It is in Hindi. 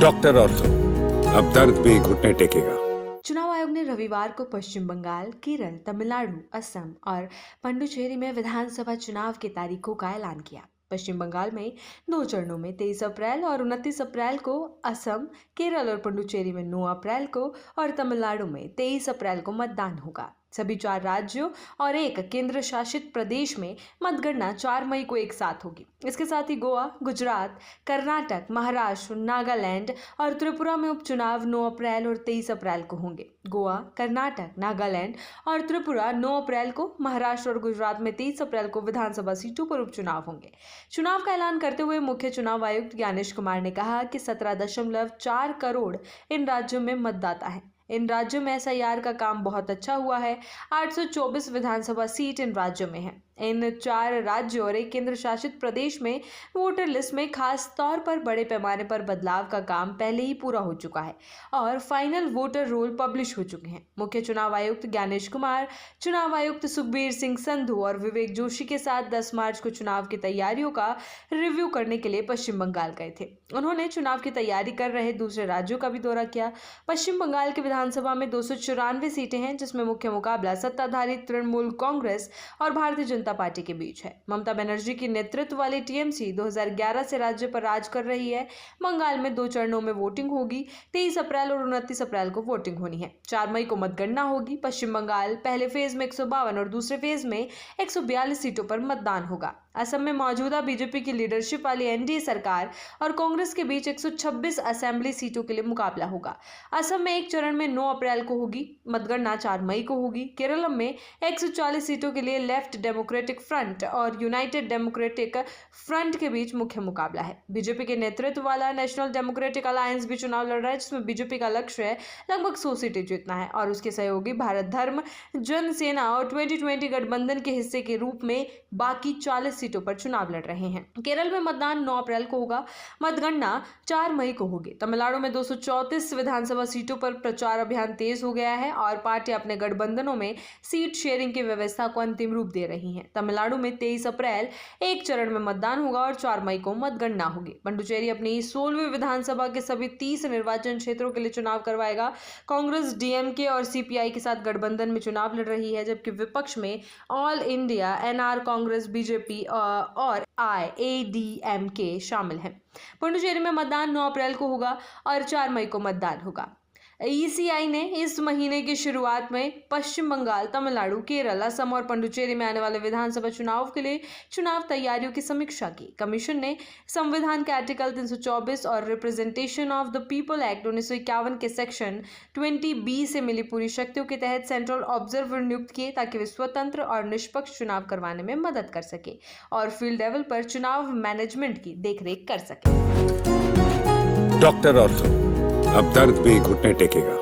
डॉक्टर ऑर्थो, अब दर्द भी घुटने टेकेगा। चुनाव आयोग ने रविवार को पश्चिम बंगाल, केरल, तमिलनाडु, असम और पुडुचेरी में विधानसभा चुनाव की तारीखों का ऐलान किया। पश्चिम बंगाल में 2 चरणों में 23 अप्रैल और 29 अप्रैल को, असम, केरल और पुडुचेरी में 9 अप्रैल को और तमिलनाडु में 23 अप्रैल को मतदान होगा। सभी 4 राज्यों और एक केंद्र शासित प्रदेश में मतगणना 4 मई को एक साथ होगी। इसके साथ ही गोवा, गुजरात, कर्नाटक, महाराष्ट्र, नागालैंड और त्रिपुरा में उपचुनाव 9 अप्रैल और 23 अप्रैल को होंगे। गोवा, कर्नाटक, नागालैंड और त्रिपुरा 9 अप्रैल को, महाराष्ट्र और गुजरात में 23 अप्रैल को विधानसभा सीटों पर उपचुनाव होंगे। चुनाव का ऐलान करते हुए मुख्य चुनाव आयुक्त ज्ञानेश कुमार ने कहा कि 17.4 करोड़ इन राज्यों में मतदाता हैं। इन राज्यों में एसआईआर का काम बहुत अच्छा हुआ है। 824 विधानसभा सीट इन राज्यों में है। इन 4 राज्यों और एक केंद्र शासित प्रदेश में वोटर लिस्ट में खास तौर पर बड़े पैमाने पर बदलाव का काम पहले ही पूरा हो चुका है और फाइनल वोटर रोल पब्लिश हो चुके हैं। मुख्य चुनाव आयुक्त ज्ञानेश कुमार चुनाव आयुक्त सुखबीर सिंह संधू और विवेक जोशी के साथ 10 मार्च को चुनाव की तैयारियों का रिव्यू करने के लिए पश्चिम बंगाल गए थे। उन्होंने चुनाव की तैयारी कर रहे दूसरे राज्यों का भी दौरा किया। पश्चिम बंगाल की विधानसभा में 294 सीटें हैं, जिसमें मुख्य मुकाबला सत्ताधारी तृणमूल कांग्रेस और भारतीय जनता पार्टी के बीच है। ममता बनर्जी की नेतृत्व वाली टीएमसी 2011 से राज्य पर राज कर रही है। बंगाल में 2 चरणों में वोटिंग होगी। 23 अप्रैल और 29 अप्रैल को वोटिंग होनी है। 4 मई को मतगणना होगी। पश्चिम बंगाल पहले फेज में 152 और दूसरे फेज में 142 सीटों पर मतदान होगा। असम में मौजूदा बीजेपी की लीडरशिप वाली एनडीए सरकार और कांग्रेस के बीच 126 असेंबली सीटों के लिए मुकाबला होगा। असम में एक चरण में 9 अप्रैल को होगी। मतगणना 4 मई को होगी। केरल में 140 सीटों के लिए लेफ्ट डेमोक्रेटिक फ्रंट और यूनाइटेड डेमोक्रेटिक फ्रंट के बीच मुख्य मुकाबला है। बीजेपी के नेतृत्व वाला नेशनल डेमोक्रेटिक अलायंस भी चुनाव लड़ रहा है, जिसमें बीजेपी का लक्ष्य है लगभग 100 सीटें जीतना है और उसके सहयोगी भारत धर्म जन सेना और 2020 गठबंधन के हिस्से के रूप में बाकी 40 सीटों पर चुनाव लड़ रहे हैं। केरल में मतदान 9 अप्रैल को होगा। मतगणना 4 मई को होगी। तमिलनाडु में 234 विधानसभा सीटों पर प्रचार अभियान तेज हो गया है और पार्टी अपने गठबंधनों में सीट शेयरिंग की व्यवस्था को अंतिम रूप दे रही है। तमिलनाडु में 23 अप्रैल एक चरण में मतदान होगा और 4 मई को मतगणना होगी। पुडुचेरी अपनी 16वीं विधानसभा के सभी 30 निर्वाचन क्षेत्रों के लिए चुनाव करवाएगा। कांग्रेस डीएमके और सीपीआई के साथ गठबंधन में चुनाव लड़ रही है, जबकि विपक्ष में All India, NR Congress, BJP और आईएडीएमके शामिल हैं। पुडुचेरी में मतदान 9 अप्रैल को होगा और 4 मई को मतदान होगा। ईसीआई ने इस महीने की शुरुआत में पश्चिम बंगाल, तमिलनाडु, केरल, असम और पुडुचेरी में आने वाले विधानसभा चुनाव के लिए चुनाव तैयारियों की समीक्षा की। कमीशन ने संविधान के आर्टिकल 324 और representation of the people act 1951 के सेक्शन 20B से मिली पूरी शक्तियों के तहत सेंट्रल ऑब्जर्वर नियुक्त किए ताकि वे स्वतंत्र और निष्पक्ष चुनाव करवाने में मदद कर सके और फील्ड लेवल पर चुनाव मैनेजमेंट की देखरेख कर सके। डॉक्टर ऑर्थो, अब दर्द भी घुटने टेकेगा।